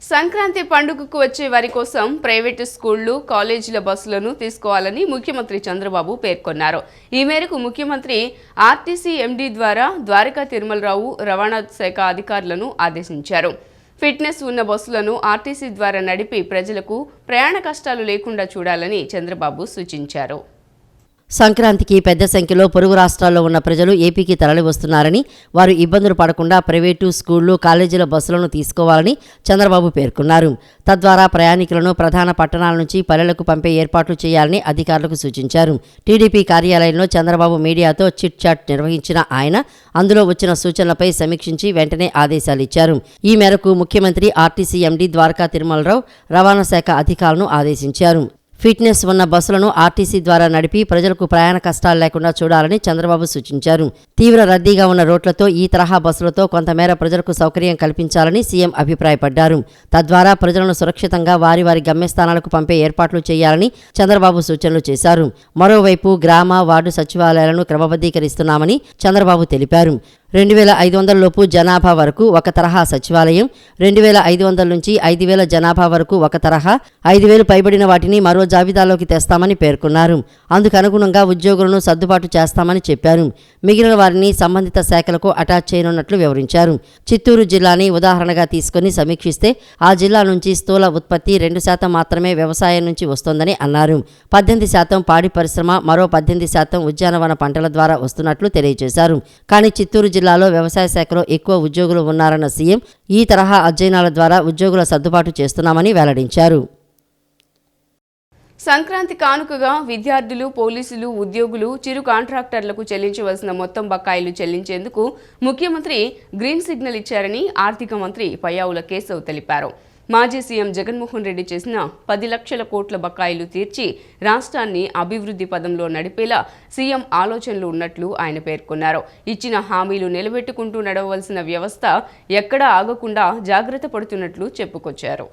సంక్రాంతి పండుగకు వచ్చే వారి కోసం ప్రైవేటు స్కూళ్లు, కాలేజీల బస్సులను తీసుకోవాలని ముఖ్యమంత్రి చంద్రబాబు పేర్కొన్నారు. ఈ మేరకు ముఖ్యమంత్రి ఆర్టీసీ ఎండీ ద్వారకా తిరుమలరావు రవాణా శాఖ అధికారులను ఆదేశించారు. ఫిట్నెస్ ఉన్న బస్సులను ఆర్టీసీ ద్వారా నడిపి ప్రజలకు ప్రయాణ కష్టాలు లేకుండా చూడాలని చంద్రబాబు సూచించారు. సంక్రాంతికి పెద్ద సంఖ్యలో పొరుగు రాష్ట్రాల్లో ఉన్న ప్రజలు ఏపీకి తరలివస్తున్నారని, వారు ఇబ్బందులు పడకుండా ప్రైవేటు స్కూళ్లు, కాలేజీల బస్సులను తీసుకోవాలని చంద్రబాబు పేర్కొన్నారు. తద్వారా ప్రయాణికులను ప్రధాన పట్టణాల నుంచి పల్లెలకు పంపే ఏర్పాట్లు చేయాలని అధికారులకు సూచించారు. టీడీపీ కార్యాలయంలో చంద్రబాబు మీడియాతో చిట్ చాట్ నిర్వహించిన ఆయన అందులో వచ్చిన సూచనలపై సమీక్షించి వెంటనే ఆదేశాలిచ్చారు. ఈ మేరకు ముఖ్యమంత్రి ఆర్టీసీ ఎండీ ద్వారకా తిరుమలరావు రవాణా శాఖ అధికారులను ఆదేశించారు. ఫిట్నెస్ ఉన్న బస్సులను ఆర్టీసీ ద్వారా నడిపి ప్రజలకు ప్రయాణ కష్టాలు లేకుండా చూడాలని చంద్రబాబు సూచించారు. తీవ్ర రద్దీగా ఉన్న రోడ్లతో ఈ తరహా బస్సులతో కొంతమేర ప్రజలకు సౌకర్యం కల్పించాలని సీఎం అభిప్రాయపడ్డారు. తద్వారా ప్రజలను సురక్షితంగా వారి వారి గమ్యస్థానాలకు పంపే ఏర్పాట్లు చేయాలని చంద్రబాబు సూచనలు చేశారు. మరోవైపు గ్రామ, వార్డు సచివాలయాలను క్రమబద్ధీకరిస్తున్నామని చంద్రబాబు తెలిపారు. 2500 లోపు జనాభా వరకు ఒక తరహా సచివాలయం, 2500 నుంచి 5000 జనాభా వరకు ఒక తరహా, 5000 పైబడిన వాటిని మరో జాబితాలోకి తెస్తామని పేర్కొన్నారు. అందుకు అనుగుణంగా ఉద్యోగులను సర్దుబాటు చేస్తామని చెప్పారు. మిగిలిన వారిని సంబంధిత శాఖలకు అటాచ్ చేయనున్నట్లు వివరించారు. చిత్తూరు జిల్లాని ఉదాహరణగా తీసుకుని సమీక్షిస్తే ఆ జిల్లా నుంచి స్థూల ఉత్పత్తి 2% మాత్రమే వ్యవసాయం నుంచి వస్తోందని అన్నారు. 18% పాడి పరిశ్రమ, మరో 18% ఉద్యానవన పంటల ద్వారా వస్తున్నట్లు తెలియజేశారు. కానీ చిత్తూరు జిల్లాలో వ్యవసాయ శాఖలో ఎక్కువ ఉద్యోగులు ఉన్నారన్న సీఎం ఈ తరహా అధ్యయనాల ద్వారా ఉద్యోగుల సర్దుబాటు చేస్తున్నామని వెల్లడించారు. సంక్రాంతి కానుకగా విద్యార్థులు, పోలీసులు, ఉద్యోగులు, చిరు కాంట్రాక్టర్లకు చెల్లించవలసిన మొత్తం బకాయిలు చెల్లించేందుకు ముఖ్యమంత్రి గ్రీన్ సిగ్నల్ ఇచ్చారని ఆర్థిక మంత్రి పయ్యావుల కేశవ్ తెలిపారు. మాజీ సీఎం జగన్మోహన్ రెడ్డి చేసిన 10 లక్షల కోట్ల బకాయిలు తీర్చి రాష్ట్రాన్ని అభివృద్ధి పదంలో నడిపేలా సీఎం ఆలోచనలు ఉన్నట్లు ఆయన పేర్కొన్నారు. ఇచ్చిన హామీలు నిలబెట్టుకుంటూ నడవవలసిన వ్యవస్థ ఎక్కడా ఆగకుండా జాగ్రత్త పడుతున్నట్లు చెప్పుకొచ్చారు.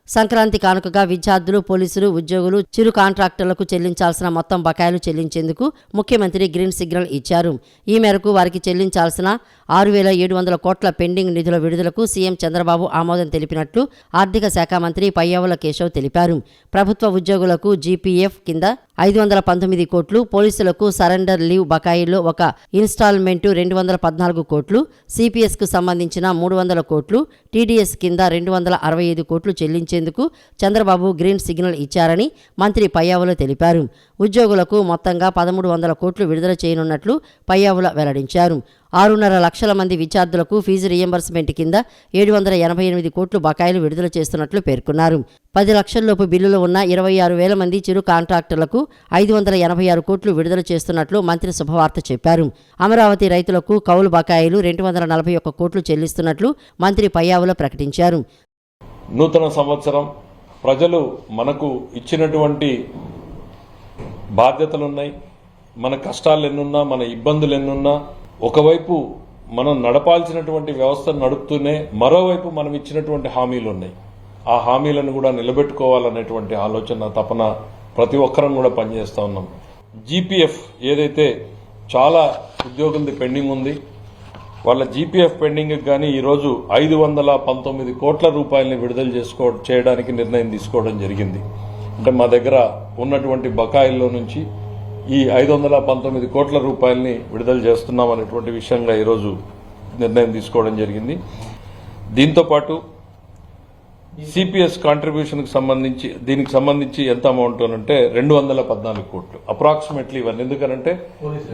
సంక్రాంతి కానుకగా విద్యార్థులు, పోలీసులు, ఉద్యోగులు, చిరు కాంట్రాక్టర్లకు చెల్లించాల్సిన మొత్తం బకాయిలు చెల్లించేందుకు ముఖ్యమంత్రి గ్రీన్ సిగ్నల్ ఇచ్చారు. ఈ మేరకు వారికి చెల్లించాల్సిన 6700 కోట్ల పెండింగ్ నిధుల విడుదలకు సీఎం చంద్రబాబు ఆమోదం తెలిపినట్లు ఆర్థిక శాఖ మంత్రి పయ్యావుల కేశవ్ తెలిపారు. ప్రభుత్వ ఉద్యోగులకు జీపీఎఫ్ కింద 519 కోట్లు, పోలీసులకు సరెండర్ లీవ్ బకాయిల్లో ఒక ఇన్స్టాల్మెంటు 214 కోట్లు, సిపిఎస్కు సంబంధించిన 300 కోట్లు, టీడీఎస్ కింద 265 కోట్లు చెల్లించేందుకు చంద్రబాబు గ్రీన్ సిగ్నల్ ఇచ్చారని మంత్రి పయ్యావుల తెలిపారు. ఉద్యోగులకు మొత్తంగా 1300 కోట్లు విడుదల చేయనున్నట్లు పయ్యావుల వెల్లడించారు. 6.5 లక్షల మంది విద్యార్థులకు ఫీజు రియంబర్స్మెంట్ కింద 788 కోట్లు బకాయిలు విడుదల చేస్తున్నట్లు పేర్కొన్నారు. 10 లక్షల్లోపు బిల్లులు ఉన్న 26,000 మంది చిరు కాంట్రాక్టర్లకు 586 కోట్లు విడుదల చేస్తున్నట్లు మంత్రి శుభవార్త చెప్పారు. అమరావతి రైతులకు కౌలు బకాయిలు 241 కోట్లు చెల్లిస్తున్నట్లు మంత్రి పయ్యావుల ప్రకటించారు. నూతన సంవత్సరం ప్రజలు మనకు ఇచ్చినటువంటి బాధ్యతలున్నాయి. మన కష్టాలు ఎన్నున్నా, మన ఇబ్బందులు ఎన్నున్నా, ఒకవైపు మనం నడపాల్సినటువంటి వ్యవస్థను నడుపుతూనే మరోవైపు మనం ఇచ్చినటువంటి హామీలు ఉన్నాయి. ఆ హామీలను కూడా నిలబెట్టుకోవాలనేటువంటి ఆలోచన, తపన ప్రతి ఒక్కరం కూడా పనిచేస్తూ ఉన్నాం. జీపీఎఫ్ ఏదైతే చాలా ఉద్యోగులది పెండింగ్ ఉంది, వాళ్ళ జీపీఎఫ్ పెండింగ్ కానీ ఈరోజు 519 కోట్ల రూపాయలని విడుదల చేయడానికి నిర్ణయం తీసుకోవడం జరిగింది. అంటే మా దగ్గర ఉన్నటువంటి బకాయిల్లో నుంచి ఈ 519 కోట్ల రూపాయలని విడుదల చేస్తున్నాం అనేటువంటి విషయంగా ఈరోజు నిర్ణయం తీసుకోవడం జరిగింది. దీంతోపాటు సిపిఎస్ కాంట్రిబ్యూషన్కి సంబంధించి దీనికి సంబంధించి ఎంత అమౌంట్ అంటే 214 కోట్లు అప్రాక్సిమేట్లీ. ఇవన్నీ ఎందుకనంటే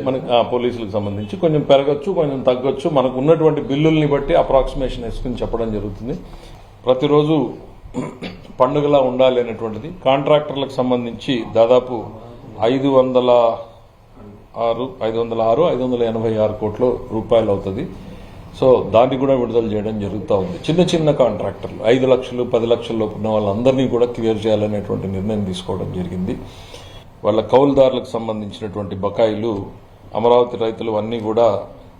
మనకి పోలీసులకు సంబంధించి కొంచెం పెరగచ్చు, కొంచెం తగ్గొచ్చు. మనకు ఉన్నటువంటి బిల్లుల్ని బట్టి అప్రాక్సిమేషన్ వేసుకుని చెప్పడం జరుగుతుంది. ప్రతిరోజు పండుగలా ఉండాలి అనేటువంటిది. కాంట్రాక్టర్లకు సంబంధించి దాదాపు 586 కోట్ల రూపాయలు అవుతుంది. సో దాన్ని కూడా విడుదల చేయడం జరుగుతూ ఉంది. చిన్న చిన్న కాంట్రాక్టర్లు 5 లక్షలు 10 లక్షల లోపు ఉన్న వాళ్ళందరినీ కూడా క్లియర్ చేయాలనేటువంటి నిర్ణయం తీసుకోవడం జరిగింది. వాళ్ళ కౌలుదారులకు సంబంధించినటువంటి బకాయిలు అమరావతి రైతులు అన్నీ కూడా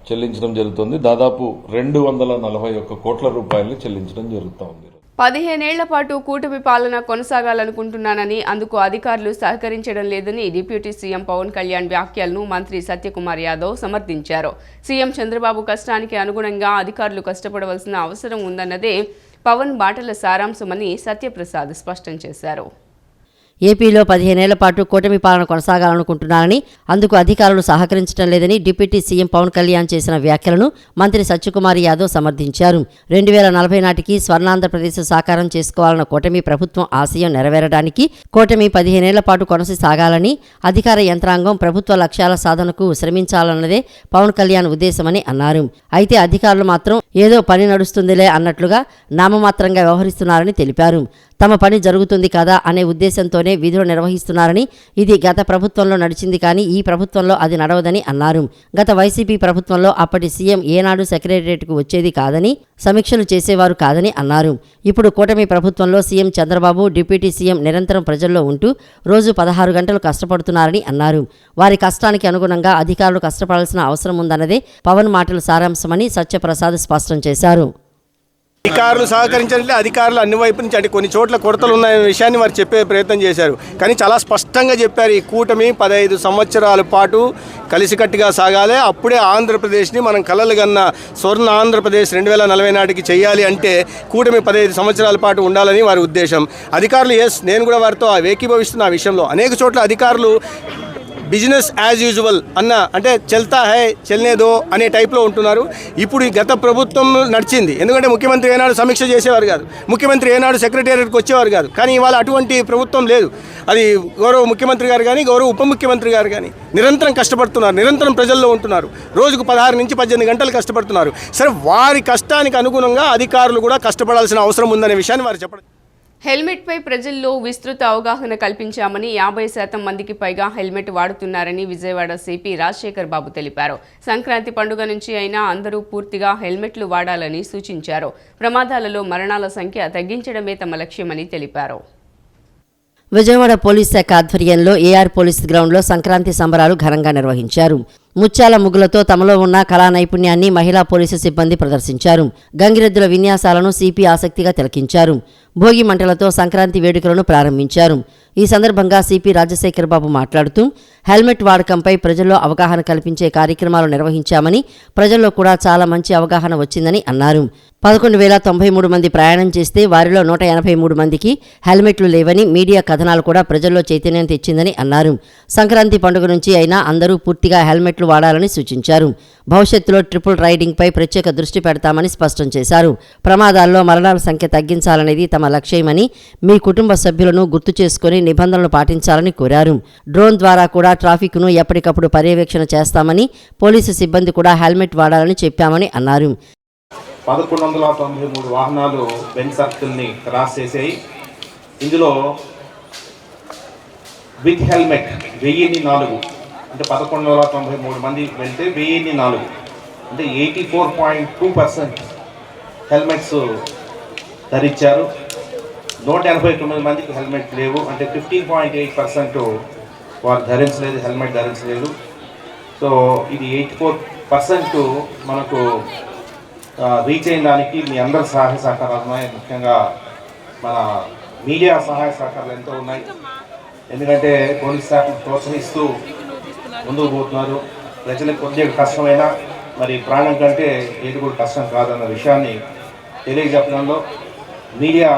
చెల్లించడం జరుగుతుంది. దాదాపు 241 కోట్ల రూపాయలు చెల్లించడం జరుగుతూ ఉంది. 15 ఏళ్ల పాటు కూటమి పాలన కొనసాగాలనుకుంటున్నానని, అందుకు అధికారులు సహకరించడం లేదని డిప్యూటీ సీఎం పవన్ కళ్యాణ్ వ్యాఖ్యలను మంత్రి సత్యకుమార్ యాదవ్ సమర్థించారు. సీఎం చంద్రబాబు కష్టానికి అనుగుణంగా అధికారులు కష్టపడవలసిన అవసరం ఉందన్నదే పవన్ మాటల సారాంశమని సత్యప్రసాద్ స్పష్టం చేశారు. ఏపీలో 15 ఏళ్ల పాటు కూటమి పాలన కొనసాగాలనుకుంటున్నారని, అందుకు అధికారులు సహకరించడం లేదని డిప్యూటీ సీఎం పవన్ కళ్యాణ్ చేసిన వ్యాఖ్యలను మంత్రి సత్యకుమార్ యాదవ్ సమర్థించారు. 2040 నాటికి స్వర్ణాంధ్రప్రదేశ్ సాకారం చేసుకోవాలన్న కూటమి ప్రభుత్వం ఆశయం నెరవేరడానికి కూటమి 15 ఏళ్ల పాటు కొనసాగాలని, అధికార యంత్రాంగం ప్రభుత్వ లక్ష్యాల సాధనకు శ్రమించాలన్నదే పవన్ కళ్యాణ్ ఉద్దేశమని అన్నారు. అయితే అధికారులు మాత్రం ఏదో పని నడుస్తుందిలే అన్నట్లుగా నామమాత్రంగా వ్యవహరిస్తున్నారని తెలిపారు. తమ పని జరుగుతుంది కదా అనే ఉద్దేశంతోనే విధులు నిర్వహిస్తున్నారని, ఇది గత ప్రభుత్వంలో నడిచింది కానీ ఈ ప్రభుత్వంలో అది నడవదని అన్నారు. గత వైసీపీ ప్రభుత్వంలో అప్పటి సీఎం ఏనాడు సెక్రటేరియట్కు వచ్చేది కాదని, సమీక్షలు చేసేవారు కాదని అన్నారు. ఇప్పుడు కూటమి ప్రభుత్వంలో సీఎం చంద్రబాబు, డిప్యూటీ సీఎం నిరంతరం ప్రజల్లో ఉంటూ రోజు 16 గంటలు కష్టపడుతున్నారని అన్నారు. వారి కష్టానికి అనుగుణంగా అధికారులు కష్టపడాల్సిన అవసరం ఉందన్నదే పవన్ మాటల సారాంశమని సత్యప్రసాద్ స్పష్టం చేశారు. అధికారులు సహకరించాలంటే అధికారులు అన్ని వైపు నుంచి అంటే కొన్ని చోట్ల కొరతలు ఉన్నాయనే విషయాన్ని వారు చెప్పే ప్రయత్నం చేశారు. కానీ చాలా స్పష్టంగా చెప్పారు, ఈ కూటమి 15 సంవత్సరాల పాటు కలిసికట్టుగా సాగాలి. అప్పుడే ఆంధ్రప్రదేశ్ని మనం కలలు కన్న స్వర్ణ ఆంధ్రప్రదేశ్ 2040 నాటికి చేయాలి అంటే కూటమి 15 సంవత్సరాల పాటు ఉండాలని వారి ఉద్దేశం. అధికారులు నేను కూడా వారితో ఏకీభవిస్తున్న ఆ విషయంలో అనేక చోట్ల అధికారులు బిజినెస్ యాజ్ యూజువల్ అంటే చల్తా హై చల్నేదో అనే టైప్లో ఉంటున్నారు. ఇప్పుడు ఈ గత ప్రభుత్వం నడిచింది, ఎందుకంటే ముఖ్యమంత్రి ఏనాడు సమీక్ష చేసేవారు కాదు, ముఖ్యమంత్రి ఏనాడు సెక్రటేరియట్కి వచ్చేవారు కాదు. కానీ ఇవాళ అటువంటి ప్రభుత్వం లేదు. అది గౌరవ ముఖ్యమంత్రి గారు కానీ గౌరవ ఉప ముఖ్యమంత్రి గారు కానీ నిరంతరం కష్టపడుతున్నారు, నిరంతరం ప్రజల్లో ఉంటున్నారు. రోజుకు 16 నుంచి 18 గంటలు కష్టపడుతున్నారు. సరే, వారి కష్టానికి అనుగుణంగా అధికారులు కూడా కష్టపడాల్సిన అవసరం ఉందనే విషయాన్ని వారు చెప్పడం. హెల్మెట్పై ప్రజల్లో విస్తృత అవగాహన కల్పించామని 50% మందికి పైగా హెల్మెట్ వాడుతున్నారని విజయవాడ సిపి రాజశేఖర్ బాబు తెలిపారు. సంక్రాంతి పండుగ నుంచి అయినా అందరూ పూర్తిగా హెల్మెట్లు వాడాలని సూచించారు. ప్రమాదాలలో మరణాల సంఖ్య తగ్గించడమే తమ లక్ష్యమని తెలిపారు. విజయవాడ పోలీస్ శాఖ ఆధ్వర్యంలో ఏఆర్ పోలీస్ గ్రౌండ్లో సంక్రాంతి సంబరాలు ఘనంగా నిర్వహించారు. ముత్యాల ముగ్గులతో తమలో ఉన్న కళా నైపుణ్యాన్ని మహిళా పోలీసు సిబ్బంది ప్రదర్శించారు. గంగిరెద్దుల విన్యాసాలను సిపి ఆసక్తిగా తిలకించారు. భోగి మంటలతో సంక్రాంతి వేడుకలను ప్రారంభించారు. ఈ సందర్భంగా సిపి రాజశేఖర్ బాబు మాట్లాడుతూ హెల్మెట్ వాడకంపై ప్రజల్లో అవగాహన కల్పించే కార్యక్రమాలు నిర్వహించామని, ప్రజల్లో కూడా చాలా మంచి అవగాహన వచ్చిందని అన్నారు. 11,093 మంది ప్రయాణం చేస్తే వారిలో 183 మందికి హెల్మెట్లు లేవని, మీడియా కథనాలు కూడా ప్రజల్లో చైతన్యం తెచ్చిందని అన్నారు. సంక్రాంతి పండుగ నుంచి అయినా అందరూ పూర్తిగా హెల్మెట్లు వాడాలని సూచించారు. భవిష్యత్తులో ట్రిపుల్ రైడింగ్పై ప్రత్యేక దృష్టి పెడతామని స్పష్టం చేశారు. ప్రమాదాల్లో మరణాల సంఖ్య తగ్గించాలనేది తమ లక్ష్యమని, మీ కుటుంబ సభ్యులను గుర్తు చేసుకుని నిబంధనలు పాటించాలని కోరారు. డ్రోన్ ద్వారా కూడా ట్రాఫిక్ను ఎప్పటికప్పుడు పర్యవేక్షణ చేస్తామని, పోలీసు సిబ్బంది కూడా హెల్మెట్ వాడాలని చెప్పామని అన్నారు. 1193 వాహనాలు బెంజ్ సర్కిల్ని క్రాస్ చేసాయి. ఇందులో విత్ హెల్మెట్ 1004, అంటే 1193 మంది వెళ్తే 1004, అంటే 84.2% హెల్మెట్స్ ధరించారు. 189 మందికి హెల్మెట్ లేవు, అంటే 15.8% వారు హెల్మెట్ ధరించలేదు. సో ఇది 84% మనకు రీచ్ అయిన దానికి మీ అందరి సహాయ సహకారాలు ఉన్నాయి. ముఖ్యంగా మన మీడియా సహాయ సహకారాలు ఎంతో ఉన్నాయి. ఎందుకంటే పోలీస్ శాఖను ప్రోత్సహిస్తూ ముందుకు పోతున్నారు. ప్రజలకు కొద్దిగా కష్టమైనా మరి ప్రాణం కంటే ఏది కూడా కష్టం కాదన్న విషయాన్ని తెలియజెప్పడంలో మీడియా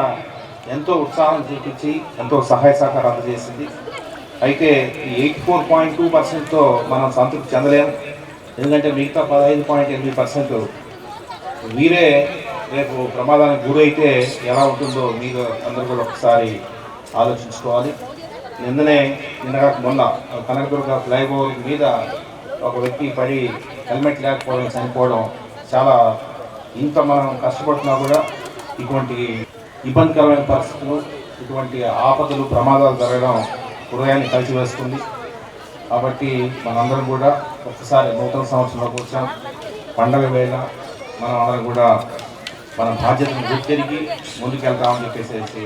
ఎంతో ఉత్సాహం చూపించి ఎంతో సహాయ సహకారం అందజేసింది. అయితే ఈ 84.2%తో మనం సంతృప్తి చెందలేము. ఎందుకంటే మిగతా 15.8% వీరే రేపు ప్రమాదానికి గురైతే ఎలా ఉంటుందో మీరు అందరూ కూడా ఒకసారి ఆలోచించుకోవాలి. మొన్న కనకదుర్గ ఫ్లైఓవర్ మీద ఒక వ్యక్తి పడి హెల్మెట్ లేకపోవడం చనిపోవడం చాలా, ఇంత మనం కష్టపడుతున్నా కూడా ఇటువంటి ఇబ్బందికరమైన పరిస్థితులు, ఇటువంటి ఆపదలు, ప్రమాదాలు జరగడం హృదయాన్ని కలిసివేస్తుంది. కాబట్టి మనందరం కూడా ఒక్కసారి నూతన సంవత్సరంలోకి వచ్చాం. పండగ వేళ మనం అందరం కూడా మన బాధ్యతను గుర్తిరిగి ముందుకెళ్తామని చెప్పేసి.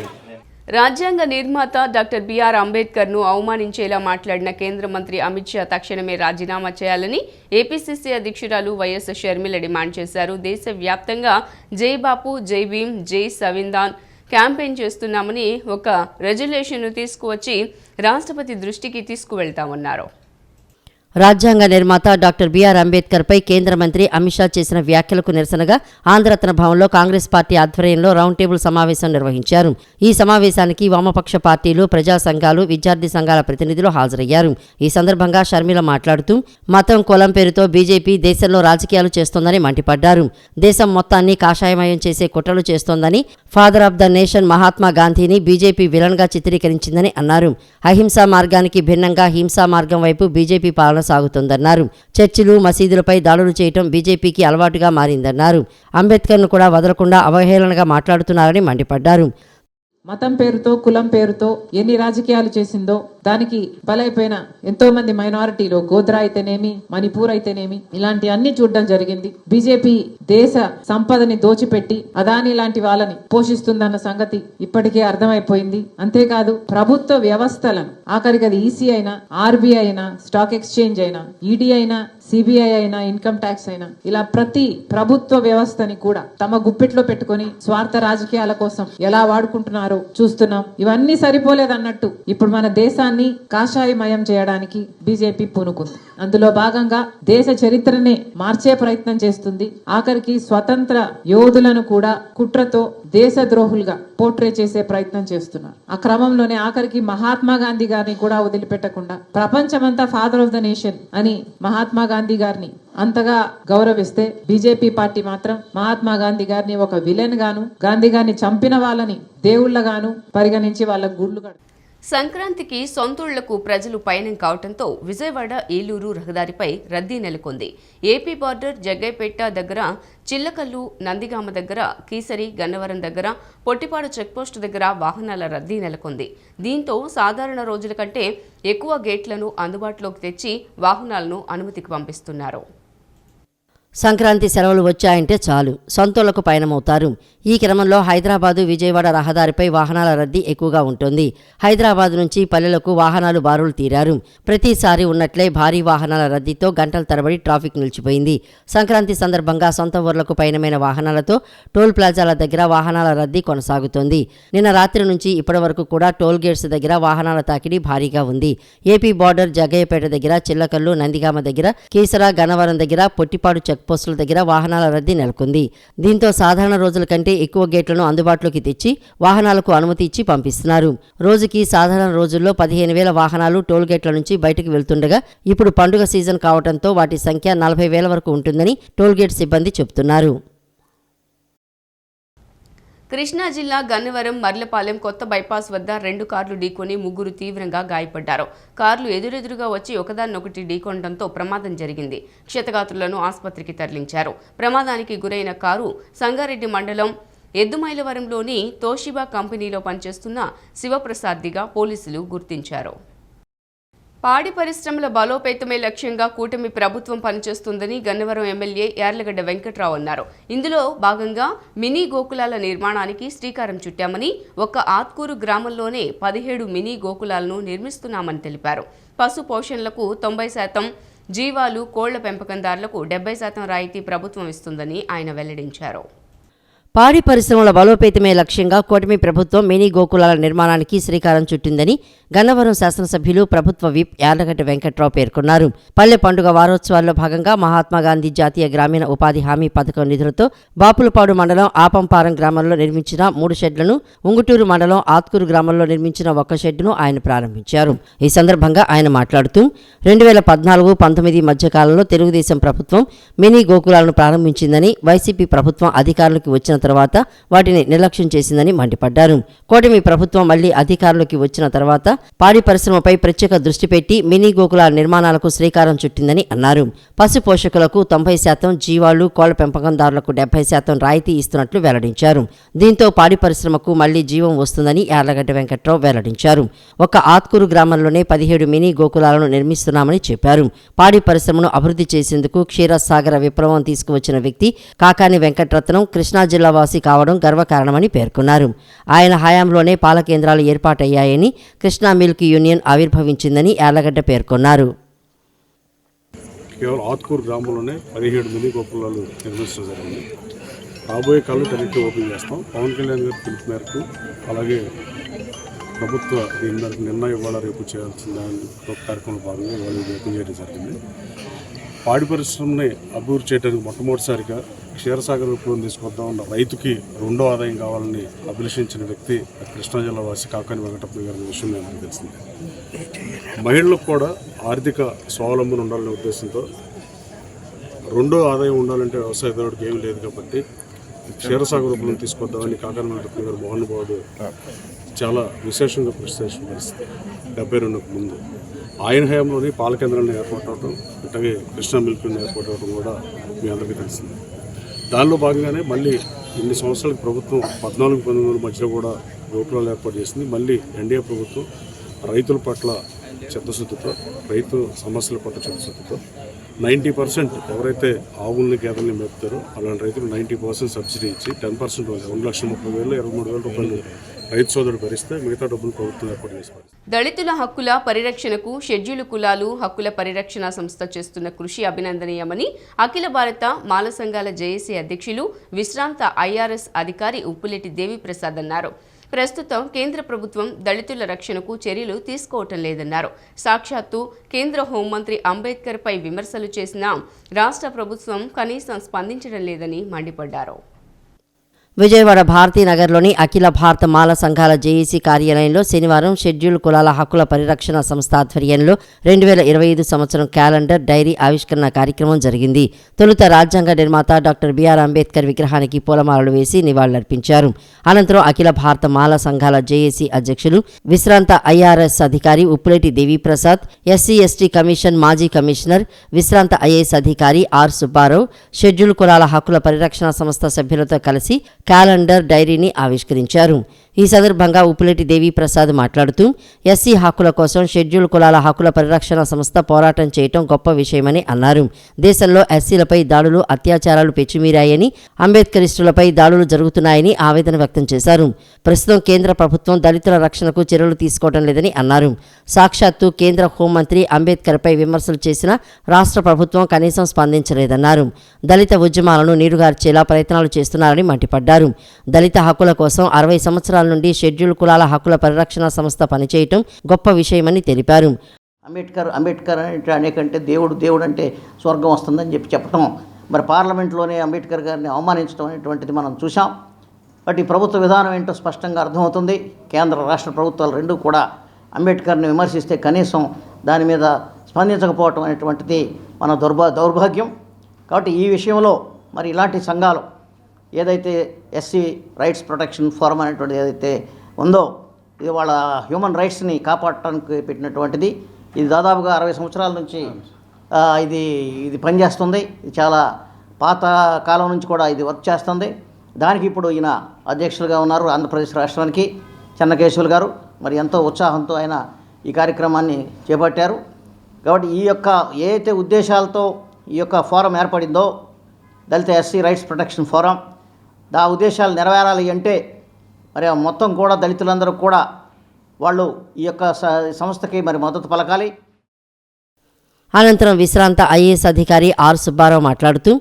రాజ్యాంగ నిర్మాత డాక్టర్ బిఆర్ అంబేద్కర్ను అవమానించేలా మాట్లాడిన కేంద్ర మంత్రి అమిత్ షా తక్షణమే రాజీనామా చేయాలని ఏపీసీసీ అధ్యక్షురాలు వైఎస్ షర్మిల డిమాండ్ చేశారు. దేశవ్యాప్తంగా జై బాపు, జై భీమ్, జై సంవిధాన్ క్యాంపెయిన్ చేస్తున్నామని ఒక రెజల్యూషన్ను తీసుకువచ్చి రాష్ట్రపతి దృష్టికి తీసుకువెళ్తామన్నారు. రాజ్యాంగ నిర్మాత డాక్టర్ బిఆర్ అంబేద్కర్పై కేంద్ర మంత్రి అమిత్ షా చేసిన వ్యాఖ్యలకు నిరసనగా ఆంధ్రరత్న భవన్లో కాంగ్రెస్ పార్టీ ఆధ్వర్యంలో రౌండ్ టేబుల్ సమావేశం నిర్వహించారు. ఈ సమావేశానికి వామపక్ష పార్టీలు, ప్రజా సంఘాలు, విద్యార్థి సంఘాల ప్రతినిధులు హాజరయ్యారు. ఈ సందర్భంగా షర్మిల మాట్లాడుతూ మతం, కులం పేరుతో బీజేపీ దేశంలో రాజకీయాలు చేస్తోందని మండిపడ్డారు. దేశం మొత్తాన్ని కాషాయమయం చేసే కుట్రలు చేస్తోందని, father of the nation Mahatma గాంధీని బీజేపీ విలన్గా చిత్రీకరించిందని అన్నారు. అహింసా మార్గానికి భిన్నంగా హింసా మార్గం వైపు బీజేపీ పాలన సాగుతోందన్నారు. చర్చిలు, మసీదులపై దాడులు చేయటం బీజేపీకి అలవాటుగా మారిందన్నారు. అంబేద్కర్ను కూడా వదలకుండా అవహేళనగా మాట్లాడుతున్నారని మండిపడ్డారు. మతం పేరుతో, కులం పేరుతో ఎన్ని రాజకీయాలు చేసిందో దానికి బలైపోయిన ఎంతో మంది మైనారిటీలు, గోద్రా అయితేనేమి, మణిపూర్ అయితేనేమి, ఇలాంటి అన్ని చూడడం జరిగింది. బీజేపీ దేశ సంపదని దోచిపెట్టి అదాని లాంటి వాళ్ళని పోషిస్తుందన్న సంగతి ఇప్పటికే అర్థమైపోయింది. అంతేకాదు ప్రభుత్వ వ్యవస్థలను, ఆఖరికి అది ఈసీ అయినా, ఆర్బీఐ అయినా, స్టాక్ ఎక్స్చేంజ్ అయినా, ఈడీ అయినా, సిబిఐ అయినా, ఇన్కమ్ ట్యాక్స్ అయినా, ఇలా ప్రతి ప్రభుత్వ వ్యవస్థని కూడా తమ గుప్పిట్లో పెట్టుకొని స్వార్థ రాజకీయాల కోసం ఎలా వాడుకుంటున్నారో చూస్తున్నాం. ఇవన్నీ సరిపోలేదన్నట్టు ఇప్పుడు మన దేశాన్ని కాషాయమయం చేయడానికి బీజేపీ పూనుకుంది. అందులో భాగంగా దేశ చరిత్రనే మార్చే ప్రయత్నం చేస్తుంది. ఆఖరికి స్వతంత్ర యోధులను కూడా కుట్రతో దేశద్రోహులుగా పోర్ట్రే చేసే ప్రయత్నం చేస్తున్నారు. ఆ క్రమంలోనే ఆఖరికి మహాత్మా గాంధీ గారిని కూడా వదిలిపెట్టకుండా ప్రపంచమంతా ఫాదర్ ఆఫ్ ద నేషన్ అని మహాత్మా గాంధీ గారిని అంతగా గౌరవిస్తే బీజేపీ పార్టీ మాత్రం మహాత్మా గాంధీ గారిని ఒక విలన్ గాను, గాంధీ గారిని చంపిన వాళ్ళని దేవుళ్లగాను పరిగణించి వాళ్ళ గుడ్లు సంక్రాంతికి సొంతూళ్లకు ప్రజలు పయనం కావడంతో విజయవాడ ఏలూరు రహదారిపై రద్దీ నెలకొంది. ఏపీ బార్డర్ జగ్గైపేట దగ్గర, చిల్లకల్లు, నందిగామ దగ్గర, కీసరి, గన్నవరం దగ్గర, పొట్టిపాడు చెక్పోస్టు దగ్గర వాహనాల రద్దీ నెలకొంది. దీంతో సాధారణ రోజుల కంటే ఎక్కువ గేట్లను అందుబాటులోకి తెచ్చి వాహనాలను అనుమతికి పంపిస్తున్నారు. సంక్రాంతి సెలవులు వచ్చాయంటే చాలు సొంతూళ్లకు పయనమవుతారు. ఈ క్రమంలో హైదరాబాదు, విజయవాడ రహదారిపై వాహనాల రద్దీ ఎక్కువగా ఉంటుంది. హైదరాబాద్ నుంచి పల్లెలకు వాహనాలు బారులు తీరారు. ప్రతిసారి ఉన్నట్లే భారీ వాహనాల రద్దీతో గంటల తరబడి ట్రాఫిక్ నిలిచిపోయింది. సంక్రాంతి సందర్భంగా సొంత ఊర్లకు పయనమైన వాహనాలతో టోల్ ప్లాజాల దగ్గర వాహనాల రద్దీ కొనసాగుతోంది. నిన్న రాత్రి నుంచి ఇప్పటి వరకు కూడా టోల్ గేట్స్ దగ్గర వాహనాల తాకిడి భారీగా ఉంది. ఏపీ బార్డర్ జగ్గయ్యపేట దగ్గర, చిల్లకల్లు, నందిగామ దగ్గర, కీసర, గన్నవరం దగ్గర, పొట్టిపాడు చెక్పోస్టుల దగ్గర వాహనాల రద్దీ నెలకొంది. దీంతో సాధారణ రోజుల కంటే ఎక్కువ గేట్లను అందుబాటులోకి తెచ్చి వాహనాలకు అనుమతి ఇచ్చి పంపిస్తున్నారు. రోజుకి సాధారణ రోజుల్లో 15,000 వాహనాలు టోల్ గేట్ల నుంచి బయటకు వెళ్తుండగా ఇప్పుడు పండుగ సీజన్ కావడంతో వాటి సంఖ్య 40,000 వరకు ఉంటుందని టోల్ గేట్ సిబ్బంది చెబుతున్నారు. కృష్ణా జిల్లా గన్నవరం మర్లపాలెం కొత్త బైపాస్ వద్ద 2 కార్లు ఢీకొని 3 తీవ్రంగా గాయపడ్డారు. కార్లు ఎదురెదురుగా వచ్చి ఒకదాన్నొకటి ఢీకొనడంతో ప్రమాదం జరిగింది. క్షతగాత్రులను ఆసుపత్రికి తరలించారు. ప్రమాదానికి గురైన కారు సంగారెడ్డి మండలం ఎద్దుమైలవరంలోని తోషిబా కంపెనీలో పనిచేస్తున్న శివప్రసాద్దిగా పోలీసులు గుర్తించారు. పాడి పరిశ్రమల బలోపేతమే లక్ష్యంగా కూటమి ప్రభుత్వం పనిచేస్తుందని గన్నవరం ఎమ్మెల్యే యార్లగడ్డ వెంకట్రావు అన్నారు. ఇందులో భాగంగా మినీ గోకులాల నిర్మాణానికి శ్రీకారం చుట్టామని, ఒక్క ఆత్కూరు గ్రామంలోనే 17 మినీ గోకులాలను నిర్మిస్తున్నామని తెలిపారు. పశు పోషణలకు 90%, జీవాలు, కోళ్ల పెంపకందారులకు 70% రాయితీ ప్రభుత్వం ఇస్తుందని ఆయన వెల్లడించారు. పాడి పరిశ్రమల బలోపేతమే లక్ష్యంగా కూటమి ప్రభుత్వం మినీ గోకులాల నిర్మాణానికి శ్రీకారం చుట్టిందని గన్నవరం శాసనసభ్యులు, ప్రభుత్వ విప్ యార్లగడ్డ వెంకట్రావు పేర్కొన్నారు. పల్లె పండుగ వారోత్సవాల్లో భాగంగా మహాత్మాగాంధీ జాతీయ గ్రామీణ ఉపాధి హామీ పథకం నిధులతో బాపులపాడు మండలం ఆపంపారం గ్రామంలో నిర్మించిన 3 షెడ్లను, ఉంగుటూరు మండలం ఆత్కూరు గ్రామంలో నిర్మించిన 1 షెడ్డును ఆయన ప్రారంభించారు. ఈ సందర్భంగా ఆయన మాట్లాడుతూ 2014-19 మధ్యకాలంలో తెలుగుదేశం ప్రభుత్వం మినీ గోకులాలను ప్రారంభించిందని, వైసీపీ ప్రభుత్వం అధికారులకు వచ్చిన తర్వాత వాటిని నిర్లక్ష్యం చేసిందని మండిపడ్డారు. కూటమి ప్రభుత్వం మళ్లీ అధికారంలోకి వచ్చిన తర్వాత పాడి పరిశ్రమపై ప్రత్యేక దృష్టి పెట్టి మినీ గోకులాల నిర్మాణాలకు శ్రీకారం చుట్టిందని అన్నారు. పశు పోషకులకు 90%, జీవాలు, కోళ్ల పెంపకందారులకు 70% రాయితీ ఇస్తున్నట్లు వెల్లడించారు. దీంతో పాడి పరిశ్రమకు మళ్లీ జీవం వస్తుందని యార్లగడ్డ వెంకట్రావు వెల్లడించారు. ఒక ఆత్కూరు గ్రామంలోనే 17 మినీ గోకులాలను నిర్మిస్తున్నామని చెప్పారు. పాడి పరిశ్రమను అభివృద్ధి చేసేందుకు క్షీరసాగర విప్లవం తీసుకువచ్చిన వ్యక్తి కాకాని వెంకటరత్నం కృష్ణా జిల్లా వాసి కావడం గర్వకారణమని పేర్కొన్నారు. ఆయన హయాంలోనే పాల కేంద్రాలు ఏర్పాటయ్యాయని, కృష్ణా మిల్క్ యూనియన్ ఆవిర్భవించిందని యార్లగడ్డ పేర్కొన్నారు. కేవలం ఆత్కూరు గ్రామంలోనే 17 మినీ గోకులాలు నిర్మించడం జరిగింది. రాబోయే కాలంలో కనెక్ట్ ఓపెన్ చేస్తాం. పవన్ కళ్యాణ్ గారి పిలుపు మేరకు, అలాగే ప్రభుత్వ దీని మీద నిన్న ఇవాళ రేపు చేయాల్సిన దాని కార్యక్రమంలో భాగంగా ఇవాళ వ్యక్తం చేయడం జరిగింది. పాడి పరిశ్రమని అభివృద్ధి చేయడానికి మొట్టమొదటిసారిగా క్షీరసాగర్ విప్లవం తీసుకొద్దాం ఉన్న రైతుకి రెండో ఆదాయం కావాలని అభిలషించిన వ్యక్తి కృష్ణా జిల్లా వాసి కాకాని వెంకటప్ప గారి విషయం నాకు తెలిసింది. మహిళలకు కూడా ఆర్థిక స్వావలంబన ఉండాలనే ఉద్దేశంతో రెండో ఆదాయం ఉండాలంటే వ్యవసాయదారుడికి ఏమీ లేదు కాబట్టి క్షీరసాగర్ విప్లవం తీసుకొద్దామని కాకాని వెంకటప్ప గారు మహానుభావుడు చాలా విశేషంగా కృషి చేసిన పరిస్థితి 72కు ముందు. ఆయన హయాంలోని పాల కేంద్రాలను ఏర్పాటు అవడం, అలాగే కృష్ణా మిల్క్ని ఏర్పాటు అవడం కూడా మీ అందరికీ తెలిసింది. దానిలో భాగంగానే మళ్ళీ ఇన్ని సంవత్సరాలకు ప్రభుత్వం 14-19 మధ్యలో కూడా విప్లవాలు ఏర్పాటు చేసింది. మళ్ళీ ఎన్డీఏ ప్రభుత్వం రైతుల పట్ల చిత్తశుద్ధితో, రైతు సమస్యల పట్ల చిత్తశుద్ధితో 90% ఎవరైతే ఆవుల్ని గేదెల్ని మేపుతారో అలాంటి రైతులు 90% సబ్సిడీ ఇచ్చి 10% 2,30,000 23,000 రూపాయలు రైతు సోదరుడు భరిస్తే మిగతా డబ్బులు ప్రభుత్వం ఏర్పాటు చేస్తారు. దళితుల హక్కుల పరిరక్షణకు షెడ్యూల్ కులాలు హక్కుల పరిరక్షణ సంస్థ చేస్తున్న కృషి అభినందనీయమని అఖిల భారత మాల సంఘాల జేఏసీ అధ్యక్షులు విశ్రాంత ఐఆర్ఎస్ అధికారి ఉప్పులేటి దేవిప్రసాద్ అన్నారు. ప్రస్తుతం కేంద్ర ప్రభుత్వం దళితుల రక్షణకు చర్యలు తీసుకోవటం లేదన్నారు. సాక్షాత్తు కేంద్ర హోంమంత్రి అంబేద్కర్పై విమర్శలు చేసినా రాష్ట్ర ప్రభుత్వం కనీసం స్పందించడం లేదని మండిపడ్డారు. విజయవాడ భారతీనగర్లోని అఖిల భారత మాల సంఘాల జేఏసీ కార్యాలయంలో శనివారం షెడ్యూల్ కులాల హక్కుల పరిరక్షణ సంస్థ ఆధ్వర్యంలో 2025 సంవత్సరం క్యాలెండర్ డైరీ ఆవిష్కరణ కార్యక్రమం జరిగింది. తొలుత రాజ్యాంగ నిర్మాత డాక్టర్ బిఆర్ అంబేద్కర్ విగ్రహానికి పూలమాలలు వేసి నివాళులర్పించారు. అనంతరం అఖిల భారత మాల సంఘాల జేఏసీ అధ్యక్షులు విశ్రాంత ఐఆర్ఎస్ అధికారి Uppuleti Devi Prasad, SC ST commission మాజీ కమిషనర్, విశ్రాంత ఐఏఎస్ అధికారి ఆర్ సుబ్బారావు షెడ్యూల్ కులాల హక్కుల పరిరక్షణ సంస్థ సభ్యులతో కలిసి క్యాలెండర్ డైరీని ఆవిష్కరించారు. ఈ సందర్భంగా ఉప్పులేటి దేవిప్రసాద్ మాట్లాడుతూ ఎస్సీ హక్కుల కోసం షెడ్యూల్ కులాల హక్కుల పరిరక్షణ సంస్థ పోరాటం చేయటం గొప్ప విషయమని అన్నారు. దేశంలో ఎస్సీలపై దాడులు, అత్యాచారాలు పెచ్చుమీరాయని, అంబేద్కరిస్టులపై దాడులు జరుగుతున్నాయని ఆవేదన వ్యక్తం చేశారు. ప్రస్తుతం కేంద్ర ప్రభుత్వం దళితుల రక్షణకు చర్యలు తీసుకోవడం లేదని అన్నారు. సాక్షాత్తు కేంద్ర హోంమంత్రి అంబేద్కర్పై విమర్శలు చేసిన రాష్ట్ర ప్రభుత్వం కనీసం స్పందించలేదన్నారు. దళిత ఉద్యమాలను నీరుగార్చేలా ప్రయత్నాలు చేస్తున్నారని మండిపడ్డారు. దళిత హక్కుల కోసం 60 సంవత్సరాల నుండి షెడ్యూల్ కులాల హక్కుల పరిరక్షణ సంస్థ పనిచేయటం గొప్ప విషయమని తెలిపారు. అంబేద్కర్ అనేకంటే దేవుడు అంటే స్వర్గం వస్తుందని చెప్పటం, మరి పార్లమెంట్లోనే అంబేద్కర్ గారిని అవమానించడం అనేటువంటిది మనం చూసాం. బట్ ఈ ప్రభుత్వ విధానం ఏంటో స్పష్టంగా అర్థమవుతుంది. కేంద్ర రాష్ట్ర ప్రభుత్వాలు రెండూ కూడా అంబేద్కర్ని విమర్శిస్తే కనీసం దాని మీద స్పందించకపోవటం అనేటువంటిది మన దౌర్భాగ్యం. కాబట్టి ఈ విషయంలో మరి ఇలాంటి సంఘాలు ఏదైతే ఎస్సీ రైట్స్ ప్రొటెక్షన్ ఫోరం అనేటువంటిది ఏదైతే ఉందో, ఇది వాళ్ళ హ్యూమన్ రైట్స్ని కాపాడటానికి పెట్టినటువంటిది. ఇది దాదాపుగా 60 సంవత్సరాల నుంచి ఇది పనిచేస్తుంది. ఇది చాలా పాత కాలం నుంచి కూడా ఇది వర్క్ చేస్తుంది. దానికి ఇప్పుడు ఈయన అధ్యక్షులుగా ఉన్నారు ఆంధ్రప్రదేశ్ రాష్ట్రానికి, చెన్నకేశవులు గారు. మరి ఎంతో ఉత్సాహంతో ఆయన ఈ కార్యక్రమాన్ని చేపట్టారు. కాబట్టి ఈ యొక్క ఏదైతే ఉద్దేశాలతో ఈ యొక్క ఫోరం ఏర్పడిందో, దళిత ఎస్సీ రైట్స్ ప్రొటెక్షన్ ఫోరం, ఆ ఉద్దేశాలు నెరవేరాలి అంటే మరి మొత్తం కూడా దళితులందరూ కూడా వాళ్ళు ఈ యొక్క సంస్థకి మరి మద్దతు పలకాలి. అనంతరం విశ్రాంత ఐఏఎస్ అధికారి ఆర్ సుబ్బారావు మాట్లాడుతూ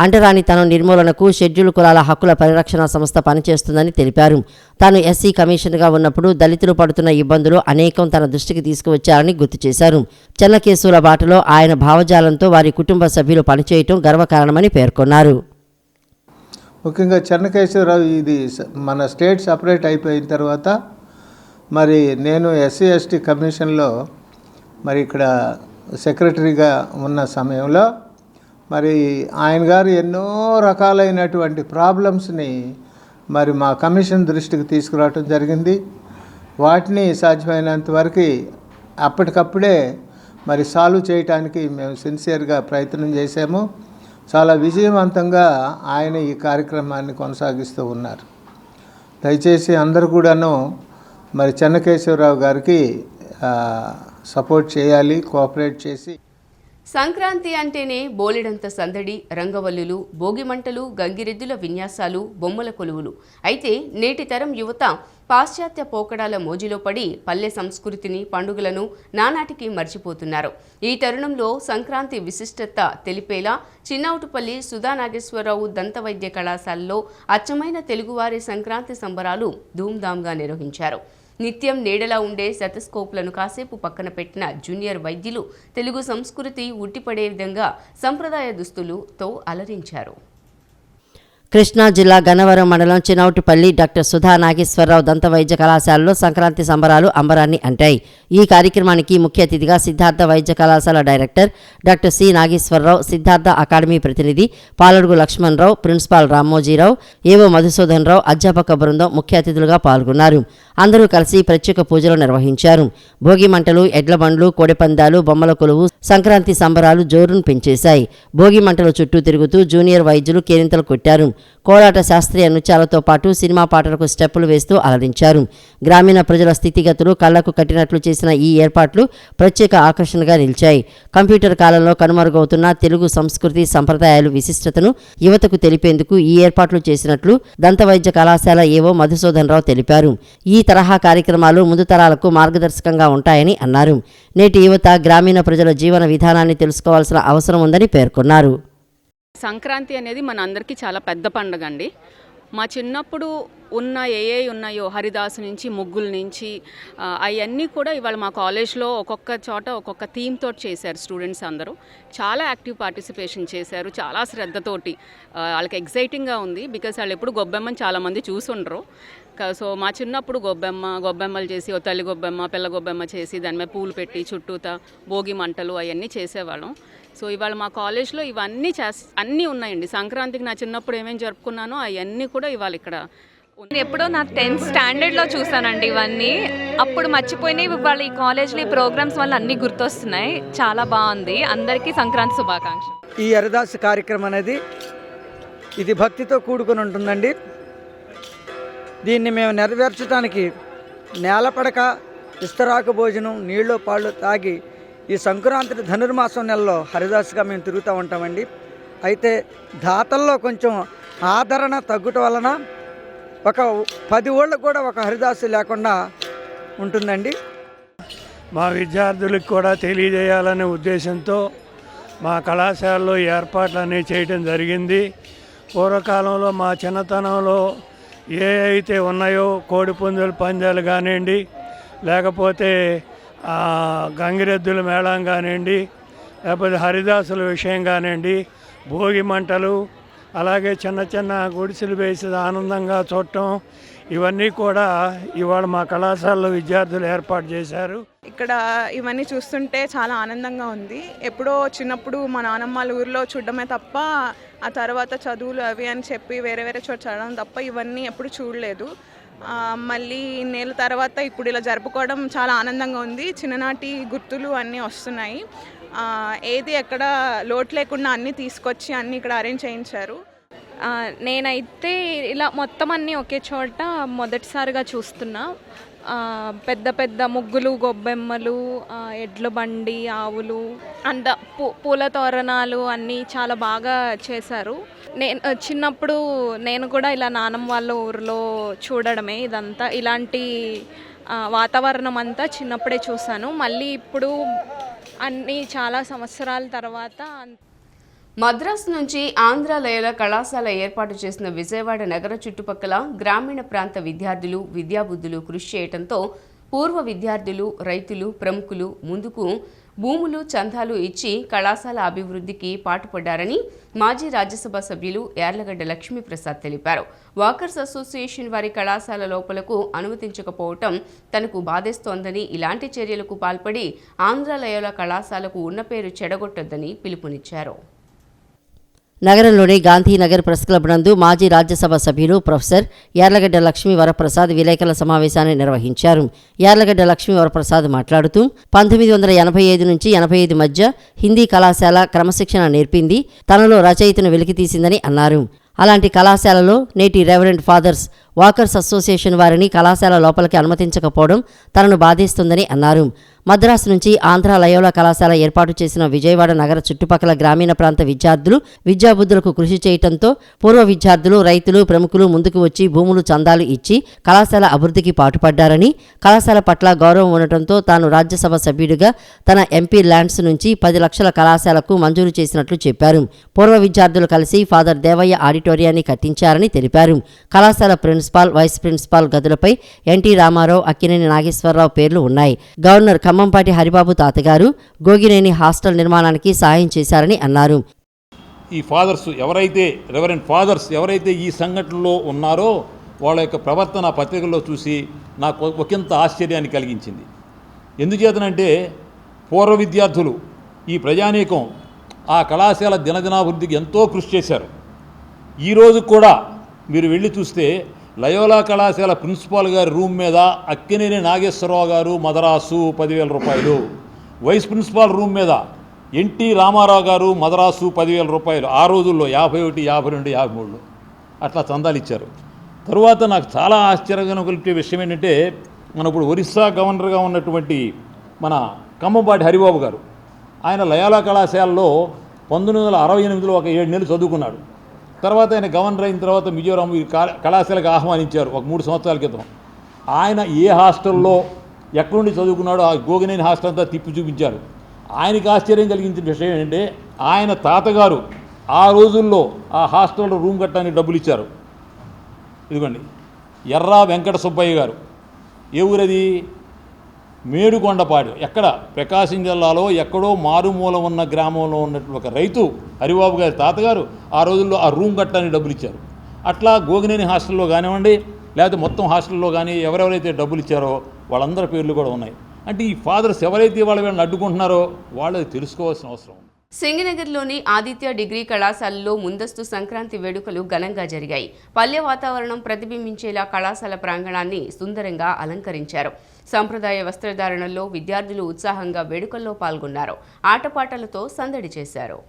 అంటరానితనం నిర్మూలనకు షెడ్యూల్ కులాల హక్కుల పరిరక్షణ సంస్థ పనిచేస్తుందని తెలిపారు. తాను ఎస్సీ కమిషన్గా ఉన్నప్పుడు దళితులు పడుతున్న ఇబ్బందులు అనేకం తన దృష్టికి తీసుకువచ్చారని గుర్తు చేశారు. చెన్నకేశవుల బాటలో ఆయన భావజాలంతో వారి కుటుంబ సభ్యులు పనిచేయటం గర్వకారణమని పేర్కొన్నారు. ముఖ్యంగా చెన్నకేశవరావు ఇది మన స్టేట్ సపరేట్ అయిపోయిన తర్వాత మరి నేను ఎస్సీ ఎస్టీ కమిషన్లో మరి ఇక్కడ సెక్రటరీగా ఉన్న సమయంలో మరి ఆయన గారు ఎన్నో రకాలైనటువంటి ప్రాబ్లమ్స్ని మరి మా కమిషన్ దృష్టికి తీసుకురావటం జరిగింది. వాటిని సాధ్యమైనంత వరకు అప్పటికప్పుడే మరి సాల్వ్ చేయడానికి మేము సిన్సియర్గా ప్రయత్నం చేశాము. చాలా విజయవంతంగా ఆయన ఈ కార్యక్రమాన్ని కొనసాగిస్తూ ఉన్నారు. దయచేసి అందరూ కూడాను మరి చెన్నకేశవరావు గారికి సపోర్ట్ చేయాలి, కోఆపరేట్ చేసి. సంక్రాంతి అంటేనే బోలెడంత సందడి, రంగవల్లులు, భోగిమంటలు, గంగిరెద్దుల విన్యాసాలు, బొమ్మల కొలువులు. అయితే నేటి తరం యువత పాశ్చాత్య పోకడాల మోజులో పడి పల్లె సంస్కృతిని, పండుగలను నానాటికి మర్చిపోతున్నారు. ఈ తరుణంలో సంక్రాంతి విశిష్టత తెలిపేలా చిన్నౌటుపల్లి సుధానాగేశ్వరరావు దంత వైద్య కళాశాలలో అచ్చమైన తెలుగువారి సంక్రాంతి సంబరాలు ధూమ్ధామ్గా నిర్వహించారు. నిత్యం నీడలా ఉండే సెటస్కోప్లను కాసేపు పక్కన పెట్టిన జూనియర్ వైద్యులు తెలుగు సంస్కృతి ఉట్టిపడే విధంగా సంప్రదాయ దుస్తులతో అలరించారు. కృష్ణా జిల్లా గన్నవరం మండలం చినౌటిపల్లి డాక్టర్ సుధా నాగేశ్వరరావు దంత వైద్య కళాశాలలో సంక్రాంతి సంబరాలు అంబరాన్ని అంటాయి. ఈ కార్యక్రమానికి ముఖ్య అతిథిగా సిద్ధార్థ వైద్య కళాశాల director doctor C Nageswararao, Siddhartha academy ప్రతినిధి పాలడుగు లక్ష్మణరావు, ప్రిన్సిపాల్ రామ్మోజీరావు, ఏవో మధుసూదన్ రావు, అధ్యాపక బృందం ముఖ్య అతిథులుగా పాల్గొన్నారు. అందరూ కలిసి ప్రత్యేక పూజలు నిర్వహించారు. భోగి మంటలు, ఎడ్ల బండ్లు, కోడిపందాలు, బొమ్మల కొలువు, సంక్రాంతి సంబరాలు జోరును పెంచేశాయి. భోగి మంటల చుట్టూ తిరుగుతూ జూనియర్ వైద్యులు కేరింతలు కొట్టారు. కోలాట శాస్త్రీయ నృత్యాలతో పాటు సినిమా పాటలకు స్టెప్పులు వేస్తూ అలరించారు. గ్రామీణ ప్రజల స్థితిగతులు కళ్లకు కట్టినట్లు చేసిన ఈ ఏర్పాట్లు ప్రత్యేక ఆకర్షణగా నిలిచాయి. కంప్యూటర్ కాలంలో కనుమరుగవుతున్న తెలుగు సంస్కృతి సంప్రదాయాలు విశిష్టతను యువతకు తెలిపేందుకు ఈ ఏర్పాట్లు చేసినట్లు దంతవైద్య కళాశాల ఏవో మధుసూదన్ రావు తెలిపారు. ఈ తరహా కార్యక్రమాలు ముందు తరాలకు మార్గదర్శకంగా ఉంటాయని అన్నారు. నేటి యువత గ్రామీణ ప్రజల జీవన విధానాన్ని తెలుసుకోవాల్సిన అవసరం ఉందని పేర్కొన్నారు. సంక్రాంతి అనేది మన అందరికీ చాలా పెద్ద పండుగ అండి. మా చిన్నప్పుడు ఉన్న ఏ ఉన్నాయో హరిదాసు నుంచి ముగ్గుల నుంచి అవన్నీ కూడా ఇవాళ మా కాలేజ్లో ఒక్కొక్క చోట ఒక్కొక్క థీమ్ తోటి చేశారు. స్టూడెంట్స్ అందరూ చాలా యాక్టివ్ పార్టిసిపేషన్ చేశారు, చాలా శ్రద్ధతోటి. వాళ్ళకి ఎగ్జైటింగ్గా ఉంది, బికాస్ వాళ్ళు ఎప్పుడు గొబ్బెమ్మని చాలామంది చూసుండరు. సో మా చిన్నప్పుడు గొబ్బెమ్మలు చేసి, ఓ తల్లి గొబ్బెమ్మ, పిల్ల గొబ్బెమ్మ చేసి దాని మీద పూలు పెట్టి చుట్టూతా భోగి మంటలు అవన్నీ చేసేవాళ్ళం. సో ఇవాళ మా కాలేజ్లో ఇవన్నీ అన్నీ ఉన్నాయండి. సంక్రాంతికి నా చిన్నప్పుడు ఏమేమి జరుపుకున్నానో అవన్నీ కూడా ఇవాళ ఇక్కడ. నేను ఎప్పుడో నా 10th స్టాండర్డ్లో చూసానండి ఇవన్నీ. అప్పుడు మర్చిపోయినాయి, ఇవాళ ఈ కాలేజ్లో ఈ ప్రోగ్రామ్స్ వల్ల అన్నీ గుర్తొస్తున్నాయి. చాలా బాగుంది. అందరికీ సంక్రాంతి శుభాకాంక్షలు. ఈ హరిదాసు కార్యక్రమం అనేది ఇది భక్తితో కూడుకుని ఉంటుందండి. దీన్ని మేము నెరవేర్చడానికి నేలపడక, ఇస్తరాకు భోజనం, నీళ్ళు పాళ్ళు తాగి ఈ సంక్రాంతి ధనుర్మాసం నెలలో హరిదాసుగా మేము తిరుగుతూ ఉంటామండి. అయితే దాతల్లో కొంచెం ఆదరణ తగ్గుట వలన ఒక 10 ఊళ్ళకు కూడా ఒక హరిదాసు లేకుండా ఉంటుందండి. మా విద్యార్థులకు కూడా తెలియజేయాలనే ఉద్దేశంతో మా కళాశాలలో ఏర్పాట్లన్నీ చేయడం జరిగింది. పూర్వకాలంలో మా చిన్నతనంలో ఏ అయితే ఉన్నాయో కోడిపుంజుల పందాలు కానివ్వండి, లేకపోతే గంగిరెద్దుల మేళం కానివ్వండి, లేకపోతే హరిదాసుల విషయం కానివ్వండి, భోగి మంటలు, అలాగే చిన్న చిన్న గుడిసెలు వేసి ఆనందంగా చూడటం, ఇవన్నీ కూడా ఇవాళ మా కళాశాలలో విద్యార్థులు ఏర్పాటు చేశారు. ఇక్కడ ఇవన్నీ చూస్తుంటే చాలా ఆనందంగా ఉంది. ఎప్పుడో చిన్నప్పుడు మా నాన్నమ్మ వాళ్ళ ఊరిలో చూడడమే తప్ప, ఆ తర్వాత చదువులు అవి అని చెప్పి వేరే వేరే చోట చదవడం తప్ప ఇవన్నీ ఎప్పుడు చూడలేదు. మళ్ళీ నెల తర్వాత ఇప్పుడు ఇలా జరుపుకోవడం చాలా ఆనందంగా ఉంది. చిన్ననాటి గుర్తులు అన్నీ వస్తున్నాయి. ఏది ఎక్కడ లోటు లేకుండా అన్నీ తీసుకొచ్చి అన్నీ ఇక్కడ అరేంజ్ చేయించారు. నేనైతే ఇలా మొత్తం అన్నీ ఒకే చోట మొదటిసారిగా చూస్తున్నా. పెద్ద పెద్ద ముగ్గులు, గొబ్బెమ్మలు, ఎడ్ల బండి, ఆవులు, అంత పూల తోరణాలు అన్నీ చాలా బాగా చేశారు. చిన్నప్పుడు నేను కూడా ఇలా నానమ్మ వాళ్ళ ఊరిలో చూడడమే ఇదంతా. ఇలాంటి వాతావరణం అంతా చిన్నప్పుడే చూశాను. మళ్ళీ ఇప్పుడు అన్నీ చాలా సంవత్సరాల తర్వాత. మద్రాసు నుంచి ఆంధ్ర లయోలా కళాశాల ఏర్పాటు చేసిన విజయవాడ నగర చుట్టుపక్కల గ్రామీణ ప్రాంత విద్యార్థులు, విద్యాబుద్ధులు కృషి చేయడంతో పూర్వ విద్యార్థులు, రైతులు, ప్రముఖులు ముందుకు భూములు, చందాలు ఇచ్చి కళాశాల అభివృద్ధికి పాటుపడ్డారని మాజీ రాజ్యసభ సభ్యులు యార్లగడ్డ లక్ష్మీప్రసాద్ తెలిపారు. వాకర్స్ అసోసియేషన్ వారి కళాశాల లోపలకు అనుమతించకపోవటం తనకు బాధేస్తోందని, ఇలాంటి చర్యలకు పాల్పడి ఆంధ్ర లయోలా కళాశాలకు ఉన్న పేరు చెడగొట్టొద్దని పిలుపునిచ్చారు. నగరంలోని గాంధీనగర్ ప్రెస్ క్లబ్ నందు మాజీ రాజ్యసభ సభ్యులు ప్రొఫెసర్ యార్లగడ్డ లక్ష్మీ వరప్రసాద్ విలేకరుల సమావేశాన్ని నిర్వహించారు. యార్లగడ్డ లక్ష్మీ వరప్రసాద్ మాట్లాడుతూ 1985 నుంచి 85 మధ్య హిందీ కళాశాల క్రమశిక్షణ నేర్పింది, తనలో రచయితను వెలికితీసిందని అన్నారు. అలాంటి కళాశాలలో నేటి రెవరెండ్ ఫాదర్స్ వాకర్స్ అసోసియేషన్ వారిని కళాశాల లోపలికి అనుమతించకపోవడం తనను బాధిస్తుందని అన్నారు. మద్రాసు నుంచి ఆంధ్ర లయోలా కళాశాల ఏర్పాటు చేసిన విజయవాడ నగర చుట్టుపక్కల గ్రామీణ ప్రాంత విద్యార్థులు విద్యాబుద్ధులకు కృషి చేయడంతో పూర్వ విద్యార్థులు, రైతులు, ప్రముఖులు ముందుకు వచ్చి భూములు, చందాలు ఇచ్చి కళాశాల అభివృద్ధికి పాటుపడ్డారని, కళాశాల పట్ల గౌరవం ఉండటంతో తాను రాజ్యసభ సభ్యుడిగా తన ఎంపీ ల్యాండ్స్ నుంచి 10 లక్షల కళాశాలకు మంజూరు చేసినట్లు చెప్పారు. పూర్వ విద్యార్థులు కలిసి ఫాదర్ దేవయ్య ఆడిటోరియాన్ని కట్టించారని తెలిపారు. కళాశాల ప్రిన్సిపల్ ప్రిన్సిపాల్, వైస్ ప్రిన్సిపాల్ గదులపై ఎన్టీ రామారావు, అక్కినేని నాగేశ్వరరావు పేర్లు ఉన్నాయి. గవర్నర్ ఖమ్మంపాటి హరిబాబు తాతగారు గోగినేని హాస్టల్ నిర్మాణానికి సాయం చేశారని అన్నారు. ఈ ఫాదర్స్ ఎవరైతే రెవరెంట్ ఫాదర్స్ ఎవరైతే ఈ సంఘటనలో ఉన్నారో వాళ్ళ యొక్క ప్రవర్తన పత్రికల్లో చూసి నాకు ఒకంత ఆశ్చర్యాన్ని కలిగించింది. ఎందుచేతనంటే పూర్వ విద్యార్థులు ఈ ప్రజానీకం ఆ కళాశాల దినదినాభివృద్ధికి ఎంతో కృషి చేశారు. ఈరోజు కూడా మీరు వెళ్ళి చూస్తే లయోలా కళాశాల ప్రిన్సిపాల్ గారి రూమ్ మీద అక్కినేని నాగేశ్వరరావు గారు మదరాసు 10,000 రూపాయలు, వైస్ ప్రిన్సిపాల్ రూమ్ మీద ఎన్టీ రామారావు గారు మదరాసు 10,000 రూపాయలు. ఆ రోజుల్లో 51, 52, 53 అట్లా చందాలు ఇచ్చారు. తరువాత నాకు చాలా ఆశ్చర్యంగా కలిపే విషయం ఏంటంటే మన ఇప్పుడు ఒరిస్సా గవర్నర్గా ఉన్నటువంటి మన ఖమ్మంపాటి హరిబాబు గారు, ఆయన లయోలా కళాశాలలో 1968లో ఒక 7 నెలలు చదువుకున్నాడు. తర్వాత ఆయన గవర్నర్ అయిన తర్వాత మిజోరాం కళాశాలకు ఆహ్వానించారు ఒక 3 సంవత్సరాల క్రితం. ఆయన ఏ హాస్టల్లో ఎక్కడి నుండి చదువుకున్నాడో ఆ గోగినేని హాస్టల్ అంతా తిప్పి చూపించారు. ఆయనకి ఆశ్చర్యం కలిగించిన విషయం ఏంటంటే ఆయన తాతగారు ఆ రోజుల్లో ఆ హాస్టల్లో రూమ్ కట్టడానికి డబ్బులు ఇచ్చారు. ఇదిగోండి, ఎర్రా వెంకట సుబ్బయ్య గారు. ఏ ఊరది? మేడుకొండపాడు. ఎక్కడ? ప్రకాశం జిల్లాలో ఎక్కడో మారుమూల ఉన్న గ్రామంలో ఉన్నటువంటి ఒక రైతు హరిబాబు గారి తాతగారు ఆ రోజుల్లో ఆ రూమ్ కట్టడానికి డబ్బులు ఇచ్చారు. అట్లా గోగినేని హాస్టల్లో కానివ్వండి, లేకపోతే మొత్తం హాస్టల్లో కానీ ఎవరెవరైతే డబ్బులు ఇచ్చారో వాళ్ళందరి పేర్లు కూడా ఉన్నాయి. అంటే ఈ ఫాదర్స్ ఎవరైతే వీళ్ళని అడ్డుకుంటున్నారో వాళ్ళది తెలుసుకోవాల్సిన అవసరం ఉంది. సింగనగర్లోని ఆదిత్య డిగ్రీ కళాశాలలో ముందస్తు సంక్రాంతి వేడుకలు ఘనంగా జరిగాయి. పల్లె వాతావరణం ప్రతిబింబించేలా కళాశాల ప్రాంగణాన్ని సుందరంగా అలంకరించారు. సంప్రదాయ వస్త్రధారణలో విద్యార్థులు ఉత్సాహంగా వేడుకల్లో పాల్గొన్నారు. ఆటపాటలతో సందడి చేశారు.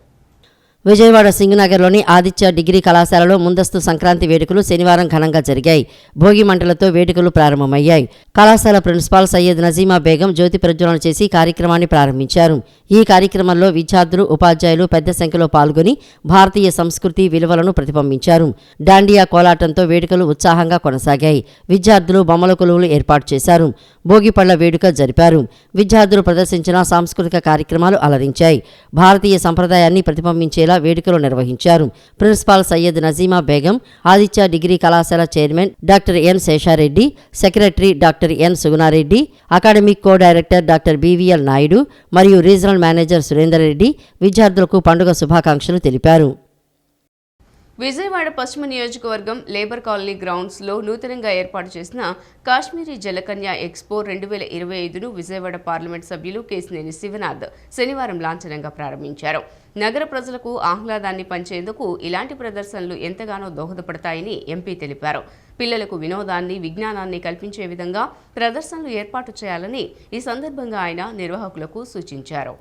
విజయవాడ సింగనగర్లోని ఆదిత్య డిగ్రీ కళాశాలలో ముందస్తు సంక్రాంతి వేడుకలు శనివారం ఘనంగా జరిగాయి. భోగి మంటలతో వేడుకలు ప్రారంభమయ్యాయి. కళాశాల ప్రిన్సిపాల్ సయ్యద్ నజీమా బేగం జ్యోతి ప్రజ్వలన చేసి కార్యక్రమాన్ని ప్రారంభించారు. ఈ కార్యక్రమంలో విద్యార్థులు, ఉపాధ్యాయులు పెద్ద సంఖ్యలో పాల్గొని భారతీయ సంస్కృతి విలువలను ప్రతిబింబించారు. డాండియా కోలాటంతో వేడుకలు ఉత్సాహంగా కొనసాగాయి. విద్యార్థులు బొమ్మల కొలువులు ఏర్పాటు చేశారు. భోగి పళ్ల వేడుక జరిపారు. విద్యార్థులు ప్రదర్శించిన సాంస్కృతిక కార్యక్రమాలు అలరించాయి. భారతీయ సంప్రదాయాన్ని ప్రతిబింబించేలా వేడుకలు నిర్వహించారు. ప్రిన్సిపాల్ సయ్యద్ నజీమా బేగం, ఆదిత్య డిగ్రీ కళాశాల chairman doctor N Sesha Reddy, secretary doctor N Suguna Reddy, academic co director doctor BVL Naidu మరియు రీజనల్ మేనేజర్ సురేందర్ రెడ్డి విద్యార్థులకు పండుగ శుభాకాంక్షలు తెలిపారు. విజయవాడ పశ్చిమ నియోజకవర్గం లేబర్ కాలనీ గ్రౌండ్స్లో నూతనంగా ఏర్పాటు చేసిన కాశ్మీరీ జలకన్య ఎక్స్పో 2025ను విజయవాడ పార్లమెంట్ సభ్యులు కేశినేని శివనాథ్ శనివారం లాంఛనంగా ప్రారంభించారు. నగర ప్రజలకు ఆహ్లాదాన్ని పంచేందుకు ఇలాంటి ప్రదర్శనలు ఎంతగానో దోహదపడతాయని ఎంపీ తెలిపారు. పిల్లలకు వినోదాన్ని, విజ్ఞానాన్ని కల్పించే విధంగా ప్రదర్శనలు ఏర్పాటు చేయాలని ఈ సందర్భంగా ఆయన నిర్వాహకులకు సూచించారు.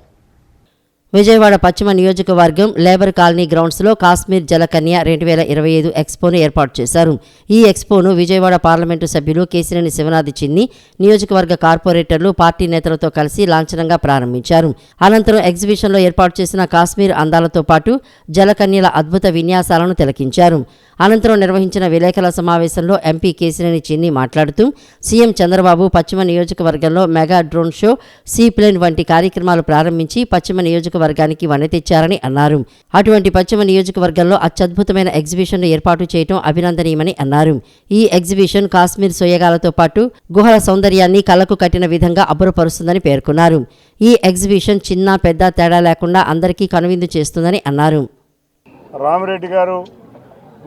విజయవాడ పశ్చిమ నియోజకవర్గం లేబర్ కాలనీ గ్రౌండ్స్లో కాశ్మీర్ జలకన్య 2025 ఎక్స్పోను ఏర్పాటు చేశారు. ఈ ఎక్స్పోను విజయవాడ పార్లమెంటు సభ్యులు కేశినేని శివనాథ్ చిన్ని, నియోజకవర్గ కార్పొరేటర్లు, పార్టీ నేతలతో కలిసి లాంఛనంగా ప్రారంభించారు. అనంతరం ఎగ్జిబిషన్లో ఏర్పాటు చేసిన కాశ్మీర్ అందాలతో పాటు జలకన్యల అద్భుత విన్యాసాలను తిలకించారు. అనంతరం నిర్వహించిన విలేకరుల సమావేశంలో ఎంపీ కేశినేని చిన్ని మాట్లాడుతూ సీఎం చంద్రబాబు పశ్చిమ నియోజకవర్గంలో mega drone show, sea plane వంటి కార్యక్రమాలు ప్రారంభించి పశ్చిమ నియోజకవర్గానికి వన్నె తెచ్చారని అన్నారు. అటువంటి పశ్చిమ నియోజకవర్గంలో అత్యద్భుతమైన ఎగ్జిబిషన్ను ఏర్పాటు చేయడం అభినందనీయమని అన్నారు. ఈ ఎగ్జిబిషన్ కాశ్మీర్ సోయగాలతో పాటు గుహల సౌందర్యాన్ని కళ్లకు కట్టిన విధంగా అబ్బురపరుస్తుందని పేర్కొన్నారు. ఈ ఎగ్జిబిషన్ చిన్న పెద్ద తేడా లేకుండా అందరికీ కనువిందు చేస్తుందని అన్నారు. రామిరెడ్డి గారు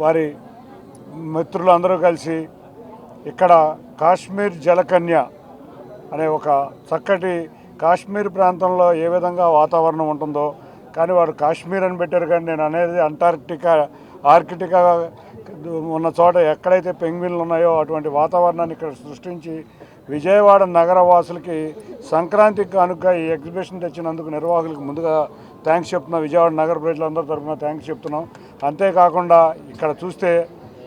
వారి మిత్రులు అందరూ కలిసి ఇక్కడ కాశ్మీర్ జలకన్య అనే ఒక చక్కటి కాశ్మీర్ ప్రాంతంలో ఏ విధంగా వాతావరణం ఉంటుందో, కానీ వారు కాశ్మీర్ అని పెట్టారు. కానీ నేను అనేది ఆర్కిటికా ఉన్న చోట ఎక్కడైతే పెంగ్విన్లు ఉన్నాయో అటువంటి వాతావరణాన్ని ఇక్కడ సృష్టించి విజయవాడ నగర వాసులకి సంక్రాంతికి కనుక ఈ ఎగ్జిబిషన్ తెచ్చినందుకు నిర్వాహకులకు ముందుగా థ్యాంక్స్ చెప్తున్నాం. విజయవాడ నగర ప్రజలందరి తరఫున థ్యాంక్స్ చెప్తున్నాం. అంతేకాకుండా ఇక్కడ చూస్తే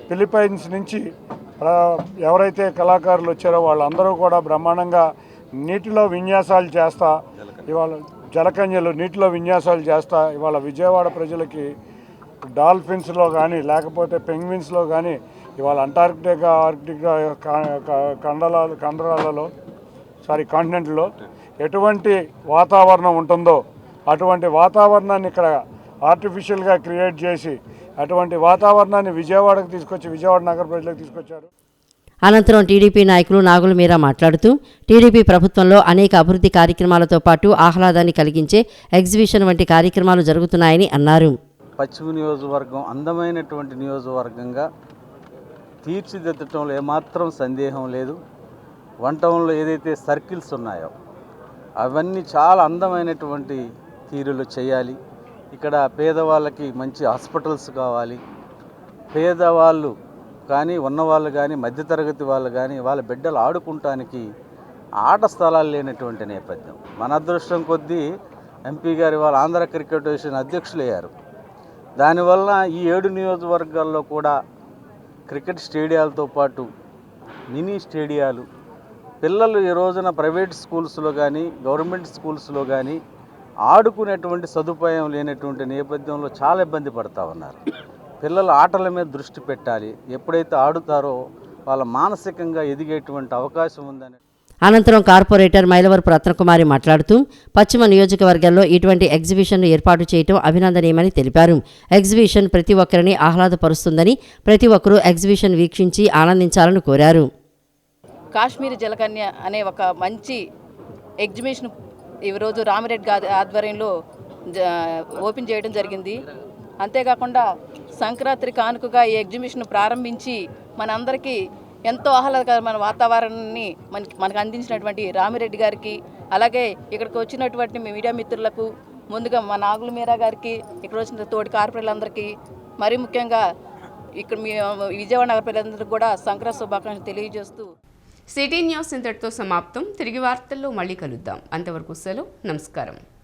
ఫిలిప్పైన్స్ నుంచి ఎవరైతే కళాకారులు వచ్చారో వాళ్ళందరూ కూడా బ్రహ్మాండంగా నీటిలో విన్యాసాలు చేస్తా, ఇవాళ జలకన్యలు నీటిలో విన్యాసాలు చేస్తా ఇవాళ విజయవాడ ప్రజలకి డాల్ఫిన్స్లో కానీ లేకపోతే పెంగ్విన్స్లో కానీ ఇవాళ ఆర్కిటికా కాంటినెంట్లో ఎటువంటి వాతావరణం ఉంటుందో అటువంటి వాతావరణాన్ని ఇక్కడ ఆర్టిఫిషియల్గా క్రియేట్ చేసి అటువంటి వాతావరణాన్ని విజయవాడకు తీసుకొచ్చి విజయవాడ నగర ప్రజలకు తీసుకొచ్చారు. అనంతరం టీడీపీ నాయకులు నాగుల మీరా మాట్లాడుతూ టీడీపీ ప్రభుత్వంలో అనేక అభివృద్ధి కార్యక్రమాలతో పాటు ఆహ్లాదాన్ని కలిగించే ఎగ్జిబిషన్ వంటి కార్యక్రమాలు జరుగుతున్నాయని అన్నారు. పశ్చిమ నియోజకవర్గం అందమైనటువంటి నియోజకవర్గంగా తీర్చిదిద్దటంలో ఏమాత్రం సందేహం లేదు. వన్ టౌన్లో ఏదైతే సర్కిల్స్ ఉన్నాయో అవన్నీ చాలా అందమైనటువంటి తీరులో చేయాలి. ఇక్కడ పేదవాళ్ళకి మంచి హాస్పిటల్స్ కావాలి. పేదవాళ్ళు కానీ ఉన్నవాళ్ళు కానీ మధ్యతరగతి వాళ్ళు కానీ వాళ్ళ బిడ్డలు ఆడుకుంటానికి ఆట స్థలాలు లేనటువంటి నేపథ్యం. మన అదృష్టం కొద్దీ ఎంపీ గారి వాళ్ళు ఆంధ్ర క్రికెట్ అసోసియేషన్ అధ్యక్షులయ్యారు. దానివల్ల ఈ 7 నియోజకవర్గాల్లో కూడా క్రికెట్ స్టేడియాలతో పాటు మినీ స్టేడియాలు, పిల్లలు ఈ రోజున ప్రైవేట్ స్కూల్స్లో కానీ గవర్నమెంట్ స్కూల్స్లో కానీ ఆడుకునేటువంటి సదుపాయం లేనటువంటి నేపథ్యంలో చాలా ఇబ్బంది పడుతూ ఉన్నారు. పిల్లలు ఆటల మీద దృష్టి పెట్టాలి. ఎప్పుడైతే ఆడుతారో వాళ్ళ మానసికంగా ఎదిగేటువంటి అవకాశం ఉందని. అనంతరం కార్పొరేటర్ మైలవరపు రత్నకుమారి మాట్లాడుతూ పశ్చిమ నియోజకవర్గాల్లో ఇటువంటి ఎగ్జిబిషన్ను ఏర్పాటు చేయడం అభినందనీయమని తెలిపారు. ఎగ్జిబిషన్ ప్రతి ఒక్కరిని ఆహ్లాదపరుస్తుందని, ప్రతి ఒక్కరూ ఎగ్జిబిషన్ వీక్షించి ఆనందించాలని కోరారు. కాశ్మీరీ జలకన్య అనే ఒక మంచి ఎగ్జిబిషన్ ఈరోజు రామిరెడ్డి గారి ఆధ్వర్యంలో ఓపెన్ చేయడం జరిగింది. అంతేకాకుండా సంక్రాంతి కానుకగా ఈ ఎగ్జిబిషన్ ప్రారంభించి మనందరికీ ఎంతో ఆహ్లాదకరమైన వాతావరణాన్ని మనకు అందించినటువంటి రామిరెడ్డి గారికి, అలాగే ఇక్కడికి వచ్చినటువంటి మీడియా మిత్రులకు, ముందుగా మా నాగుల మీరా గారికి, ఇక్కడ వచ్చిన తోటి కార్పొరేటర్లందరికీ, మరీ ముఖ్యంగా ఇక్కడ మీ విజయవాడ నగర ప్రజలందరికీ కూడా సంక్రాంతి శుభాకాంక్షలు తెలియజేస్తూ సిటీ న్యూస్ ఇంతటితో సమాప్తం. తిరిగి వార్తల్లో మళ్ళీ కలుద్దాం. అంతవరకు సెలవు. నమస్కారం.